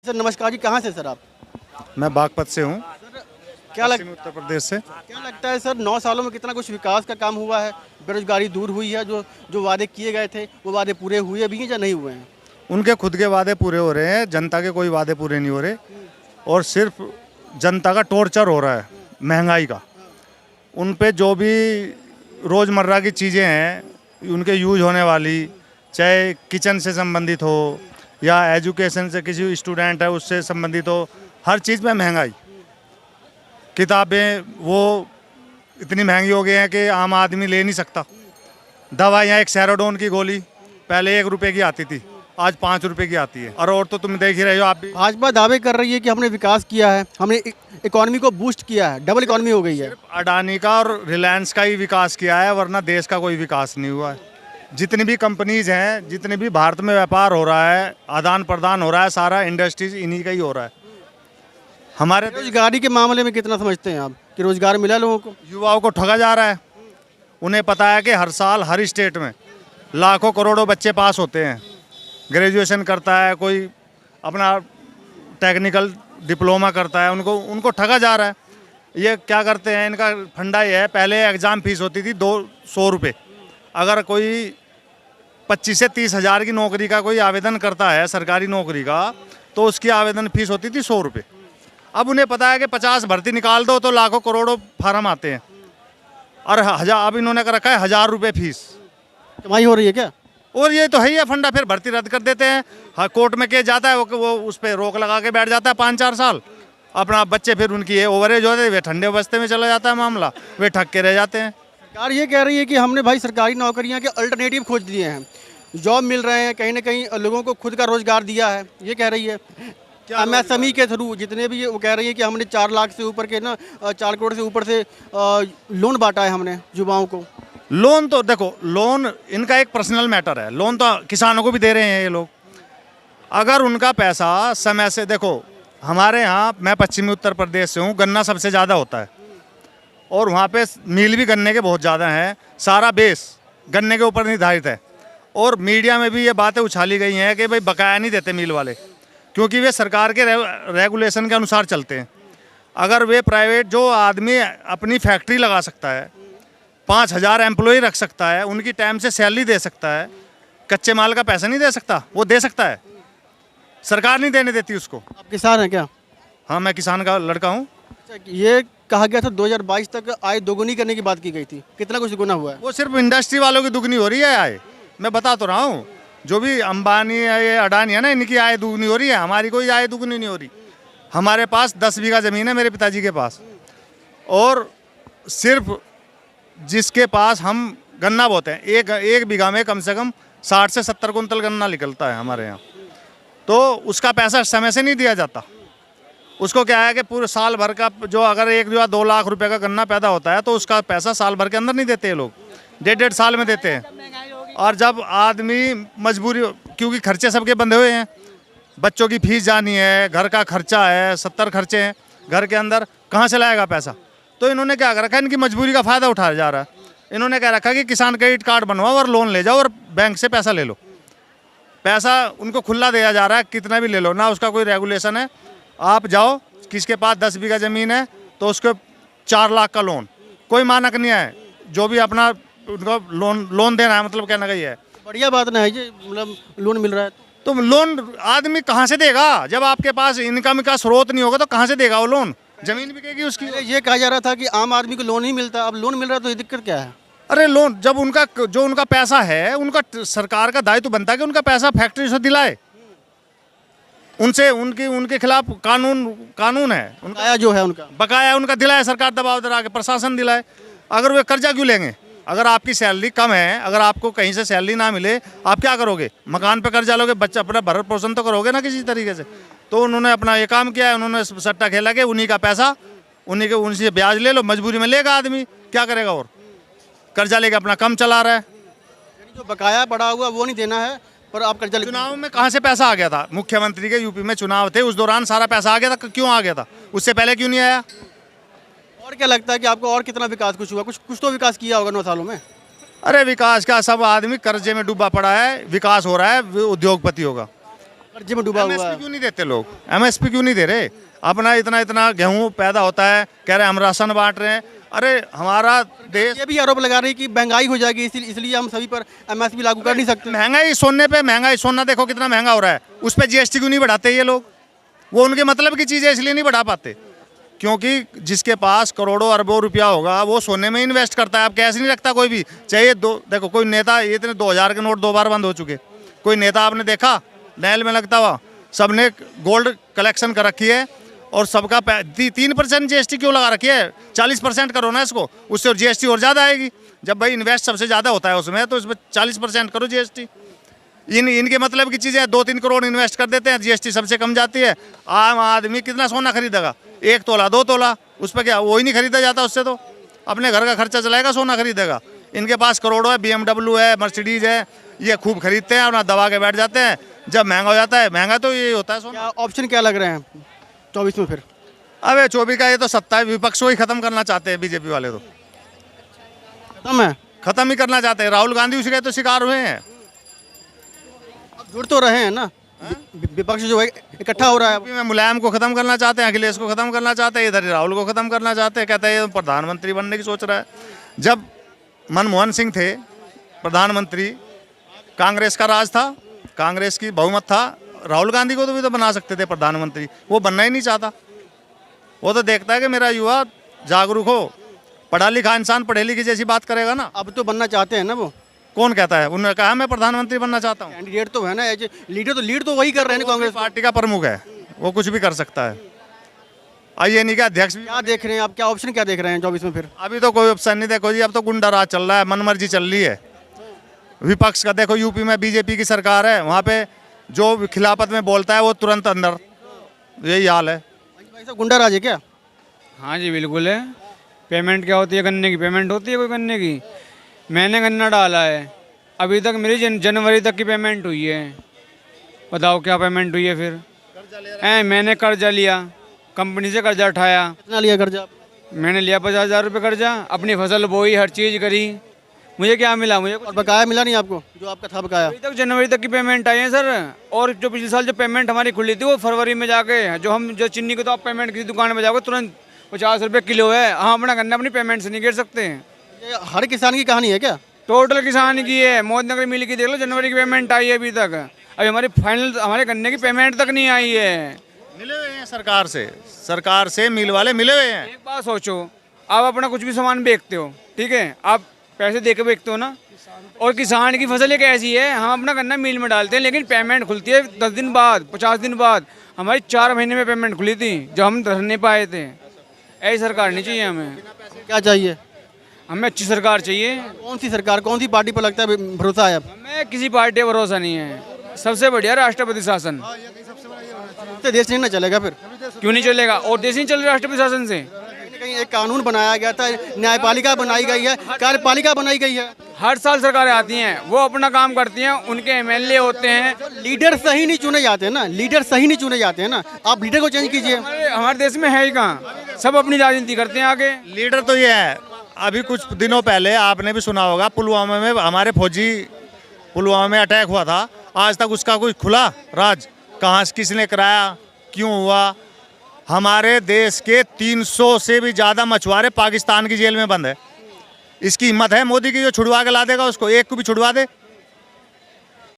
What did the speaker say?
Sir नमस्कार जी, कहाँ से सर आप? मैं बागपत से हूँ, क्या पश्चिमी उत्तर प्रदेश से। क्या लगता है सर 9 सालों में कितना कुछ विकास का काम हुआ है? बेरोजगारी दूर हुई है? जो जो वादे किए गए थे वो वादे पूरे हुए भी हैं या नहीं हुए हैं? उनके खुद के वादे पूरे हो रहे हैं, जनता के कोई वादे पूरे नहीं हो रहे और सिर्फ जनता का टॉर्चर हो रहा है महंगाई का। उन पे जो भी रोज़मर्रा की चीज़ें हैं उनके यूज होने वाली, चाहे किचन से संबंधित हो या एजुकेशन से किसी स्टूडेंट है उससे संबंधित हो, हर चीज़ में महंगाई। किताबें वो इतनी महंगी हो गई हैं कि आम आदमी ले नहीं सकता। दवाइयाँ, एक सेरोडोन की गोली पहले 1 रुपए की आती थी, आज 5 रुपए की आती है। और तो तुम देख ही रहे हो आप भी। भाजपा दावे कर रही है कि हमने विकास किया है, हमने इकोनॉमी को बूस्ट किया है, डबल इकोनॉमी हो गई है। अडानी का और रिलायंस का ही विकास किया है, वरना देश का कोई विकास नहीं हुआ है। जितनी भी कंपनीज हैं, जितने भी भारत में व्यापार हो रहा है, आदान प्रदान हो रहा है, सारा इंडस्ट्रीज इन्हीं का ही हो रहा है। हमारे बेरोजगारी के मामले में कितना समझते हैं आप कि रोजगार मिला लोगों को? युवाओं को ठगा जा रहा है। उन्हें पता है कि हर साल हर स्टेट में लाखों करोड़ों बच्चे पास होते हैं, ग्रेजुएशन करता है, कोई अपना टेक्निकल डिप्लोमा करता है, उनको ठगा जा रहा है। ये क्या करते हैं, इनका फंडा ये है, पहले एग्ज़ाम फीस होती थी 200 रुपये। अगर कोई 25 से 30 हज़ार की नौकरी का कोई आवेदन करता है, सरकारी नौकरी का, तो उसकी आवेदन फीस होती थी 100 रुपये। अब उन्हें पता है कि 50 भर्ती निकाल दो तो लाखों करोड़ों फार्म आते हैं और अब इन्होंने कर रखा है 1000 रुपये फीस। कमाई हो रही है क्या? और ये तो है ही है फंडा, फिर भर्ती रद्द कर देते हैं। हाँ, कोर्ट में केस जाता है, वो उस पर रोक लगा के बैठ जाता है 5-4 साल। अपना बच्चे फिर उनकी ये ओवरेज होते हैं, वे ठंडे बस्ते में चला जाता है मामला, वे ठग के रह जाते हैं। सरकार ये कह रही है कि हमने भाई सरकारी नौकरियां के अल्टरनेटिव खोज दिए हैं, जॉब मिल रहे हैं, कहीं ना कहीं लोगों को खुद का रोजगार दिया है, ये कह रही है। MSME के थ्रू जितने भी वो कह रही है कि हमने 4 लाख से ऊपर के 4 करोड़ से ऊपर से लोन बांटा है हमने युवाओं को। लोन तो देखो, लोन इनका एक पर्सनल मैटर है। लोन तो किसानों को भी दे रहे हैं ये लोग। अगर उनका पैसा समय से, देखो हमारे यहाँ, मैं पश्चिमी उत्तर प्रदेश से हूँ, गन्ना सबसे ज़्यादा होता है और वहाँ पे मिल भी गन्ने के बहुत ज़्यादा हैं। सारा बेस गन्ने के ऊपर निर्धारित है और मीडिया में भी ये बातें उछाली गई हैं कि भाई बकाया नहीं देते मिल वाले, क्योंकि वे सरकार के रेगुलेशन के अनुसार चलते हैं। अगर वे प्राइवेट, जो आदमी अपनी फैक्ट्री लगा सकता है, 5000 एम्प्लॉय रख सकता है, उनकी टाइम से सैलरी दे सकता है, कच्चे माल का पैसा नहीं दे सकता, वो दे सकता है, सरकार नहीं देने देती उसको। आप किसान हैं क्या? हाँ, मैं किसान का लड़का हूँ। ये कहा गया था 2022 तक आय दोगुनी करने की बात की गई थी, कितना कुछ दुगुना हुआ है? वो सिर्फ इंडस्ट्री वालों की दुगनी हो रही है आय। मैं बता तो रहा हूँ, जो भी अंबानी है, ये अडानी है ना, इनकी आय दुगनी हो रही है, हमारी कोई आय दुगनी नहीं हो रही। हमारे पास 10 बीघा ज़मीन है मेरे पिताजी के पास, और सिर्फ जिसके पास हम गन्ना बोते हैं, एक बीघा में कम से कम 60 से 70 कुंतल गन्ना निकलता है हमारे यहाँ। तो उसका पैसा समय से नहीं दिया जाता। उसको क्या है कि पूरे साल भर का, जो अगर 1 या 2 लाख रुपए का गन्ना पैदा होता है तो उसका पैसा साल भर के अंदर नहीं देते ये लोग, 1.5 साल में देते हैं। और जब आदमी मजबूरी, क्योंकि खर्चे सबके बंधे हुए हैं, बच्चों की फीस जानी है, घर का खर्चा है, 70 खर्चे हैं घर के अंदर, कहाँ से लाएगा पैसा? तो इन्होंने क्या कर रखा है, इनकी मजबूरी का फ़ायदा उठाया जा रहा है। इन्होंने क्या रखा कि किसान क्रेडिट कार्ड बनवाओ और लोन ले जाओ और बैंक से पैसा ले लो। पैसा उनको खुला दिया जा रहा है, कितना भी ले लो, ना उसका कोई रेगुलेशन है। आप जाओ, किसके पास 10 बीघा ज़मीन है तो उसको 4 लाख का लोन, कोई मानक नहीं है। जो भी अपना उनको लोन देना है, मतलब कहना है, बढ़िया बात ना है ये, मतलब लोन मिल रहा है तो लोन आदमी कहाँ से देगा? जब आपके पास इनकम का स्रोत नहीं होगा तो कहाँ से देगा वो लोन? जमीन बिकेगी उसकी। ये कहा जा रहा था कि आम आदमी को लोन ही मिलता, अब लोन मिल रहा है तो ये दिक्कत क्या है? अरे लोन, जब उनका पैसा है, उनका सरकार का दायित्व बनता है कि उनका पैसा फैक्ट्री से दिलाए। उनसे उनके खिलाफ कानून है, बकाया जो है उनका बकाया उनका दिलाए, सरकार दबाव दबा के, प्रशासन दिलाए। अगर वे कर्जा क्यों लेंगे? अगर आपकी सैलरी कम है, अगर आपको कहीं से सैलरी ना मिले, आप क्या करोगे? मकान पे कर्जा लोगे, बच्चा अपना भरण पोषण तो करोगे ना किसी तरीके से। तो उन्होंने अपना ये काम किया है, उन्होंने सट्टा खेला के उन्हीं का पैसा, उनसे ब्याज ले लो, मजबूरी में लेगा आदमी, क्या करेगा? और कर्जा लेके अपना कम चला रहा है। जो बकाया पड़ा हुआ वो नहीं देना है, पर आप कर्जा। चुनाव में कहाँ से पैसा आ गया था? मुख्यमंत्री के यूपी में चुनाव थे, उस दौरान सारा पैसा आ गया था। क्यों आ गया था? उससे पहले क्यों नहीं आया? और क्या लगता है कि आपको और कितना विकास कुछ हुआ? कुछ तो विकास किया होगा 9 सालों में। अरे विकास का, सब आदमी कर्जे में डूबा पड़ा है, विकास हो रहा है, उद्योगपति होगा। कर्जे में डूबा हुआ एमएसपी है। क्यों नहीं देते लोग? एमएसपी क्यों नहीं दे रहे? अपना इतना इतना गेहूं पैदा होता है, कह रहे हैं हम राशन बांट रहे हैं। अरे हमारा देश ये भी आरोप लगा रहे हैं कि महंगाई हो जाएगी, इसलिए हम सभी पर एमएसपी लागू कर नहीं सकते। महंगाई सोने पे महंगाई, सोना देखो कितना महंगा हो रहा है, उस पर जीएसटी क्यों नहीं बढ़ाते ये लोग? वो उनके मतलब की चीज़ है इसलिए नहीं बढ़ा पाते, क्योंकि जिसके पास करोड़ों अरबों रुपया होगा वो सोने में इन्वेस्ट करता है। अब कैश नहीं रखता कोई भी, चाहिए दो। देखो कोई नेता, ये इतने 2000 के नोट 2 बार बंद हो चुके, कोई नेता आपने देखा नैल में लगता हुआ? सबने गोल्ड कलेक्शन कर रखी है और सबका 3% जीएसटी क्यों लगा रखी है? 40% करो ना इसको, उससे और जीएसटी और ज़्यादा आएगी। जब भाई इन्वेस्ट सबसे ज़्यादा होता है उसमें, तो इसमें 40% करो जीएसटी। इनके मतलब की चीज़ें 2-3 करोड़ इन्वेस्ट कर देते हैं, जीएसटी सबसे कम जाती है। आम आदमी कितना सोना खरीदेगा? 1 तोला 2 तोला, उस पर क्या वही नहीं खरीदा जाता उससे? तो अपने घर का खर्चा चलाएगा, सोना खरीदेगा। इनके पास करोड़ों है, BMW है, मर्सिडीज है, ये खूब खरीदते हैं और ना दबा के बैठ जाते हैं। जब महंगा हो जाता है, महंगा तो ये होता है सोना। क्या ऑप्शन क्या लग रहे हैं 24 में फिर? अबे 24 का ये तो सत्ता है, विपक्ष को ही खत्म करना चाहते हैं बीजेपी वाले, तो खत्म है। खत्म ही करना चाहते हैं। राहुल गांधी उसी के तो शिकार हुए हैं। अब जुड़ तो रहे हैं ना, विपक्ष जो है इकट्ठा हो रहा है। यूपी में मुलायम को खत्म करना चाहते हैं, अखिलेश को खत्म करना चाहते हैं, इधर राहुल को खत्म करना चाहते हैं। कहते हैं ये प्रधानमंत्री बनने की सोच रहा है। जब मनमोहन सिंह थे प्रधानमंत्री, कांग्रेस का राज था, कांग्रेस की बहुमत था, राहुल गांधी को तो भी तो बना सकते थे प्रधानमंत्री, वो बनना ही नहीं चाहता। वो तो देखता है कि मेरा युवा जागरूक हो, पढ़ा लिखा इंसान पढ़े लिखे जैसी बात करेगा ना। अब तो बनना चाहते हैं ना वो कौन कहता है? उन्होंने कहा मैं प्रधानमंत्री बनना चाहता हूँ। कैंडिडेट तो है ना, एज लीडर तो लीड तो वही कर रहे हैं ना कांग्रेस। पार्टी का प्रमुख है, वो कुछ भी कर सकता है। आइए नहीं क्या अध्यक्ष भी। क्या देख रहे हैं आप, क्या ऑप्शन क्या देख रहे हैं 24 में फिर? अभी तो कोई ऑप्शन नहीं। देखो जी, अब तो गुंडा राज चल रहा है, मनमर्जी चल रही है विपक्ष का। देखो यूपी में बीजेपी की सरकार है, वहाँ पे जो खिलाफत में बोलता है वो तुरंत अंदर, यही हाल है। भाई साहब गुंडा राज है क्या? हाँ जी बिल्कुल है। पेमेंट क्या होती है? गन्ने की पेमेंट होती है कोई गन्ने की? मैंने गन्ना डाला है, अभी तक मेरी जनवरी तक की पेमेंट हुई है। बताओ क्या पेमेंट हुई है फिर? मैंने कर्जा लिया, कंपनी से कर्जा उठाया। कितना लिया कर्जा? मैंने लिया 50,000 रुपये कर्जा, अपनी फसल बोई, हर चीज़ करी, मुझे क्या मिला? मुझे कुछ और बकाया मिला नहीं आपको जो आपका था बकाया? अभी तक जनवरी तक की पेमेंट आई है सर। और जो पिछले साल जो पेमेंट हमारी खुली थी वो फरवरी में जाके, जो चीनी को तो आप पेमेंट किसी दुकान में जाओगे तुरंत 50 रुपये किलो है। हम अपना गन्ना अपनी पेमेंट से नहीं गिर सकते हैं। ये हर किसान की कहानी है क्या? टोटल किसान की है। मोदीनगर मिल की देख लो, जनवरी की पेमेंट आई है अभी तक। अभी हमारी फाइनल हमारे गन्ने की पेमेंट तक नहीं आई है। मिले हुए हैं सरकार से मिल वाले मिले हुए हैं। एक बात सोचो, आप अपना कुछ भी सामान बेचते हो, ठीक है, आप पैसे दे के बेचते हो ना, और किसान की फसल एक ऐसी है, हम अपना गन्ना मिल में डालते हैं, लेकिन पेमेंट खुलती है 10 दिन बाद, 50 दिन बाद। हमारी 4 महीने में पेमेंट खुली थी, जो हम धर नहीं पाए थे। ऐसी सरकार नहीं चाहिए हमें। क्या चाहिए? हमें अच्छी सरकार चाहिए। कौन सी सरकार, कौन सी पार्टी पर लगता है भरोसा है? अब हमें किसी पार्टी पर भरोसा नहीं है। सबसे बढ़िया राष्ट्रपति शासन। इससे देश नहीं ना चलेगा फिर। क्यों नहीं चलेगा? और देश नहीं चल रहा राष्ट्रपति शासन से। कहीं न कहीं एक कानून बनाया गया था, न्यायपालिका बनाई गई है, कार्यपालिका बनाई गई है। हर साल सरकारें आती हैं, वो अपना काम करती हैं, उनके एमएलए होते हैं। लीडर सही नहीं चुने जाते ना, लीडर सही नहीं चुने जाते हैं ना। आप लीडर को चेंज कीजिए। हमारे देश में है ही कहाँ, सब अपनी राजनीति करते हैं आगे। लीडर तो ये है। अभी कुछ दिनों पहले आपने भी सुना होगा, पुलवामा में हमारे फौजी, पुलवामा में अटैक हुआ था, आज तक उसका कोई खुला राज? कहाँ से किसने कराया, क्यों हुआ? हमारे देश के 300 से भी ज़्यादा मछुआरे पाकिस्तान की जेल में बंद है। इसकी हिम्मत है मोदी की जो छुड़वा के ला देगा उसको? एक को भी छुड़वा दे।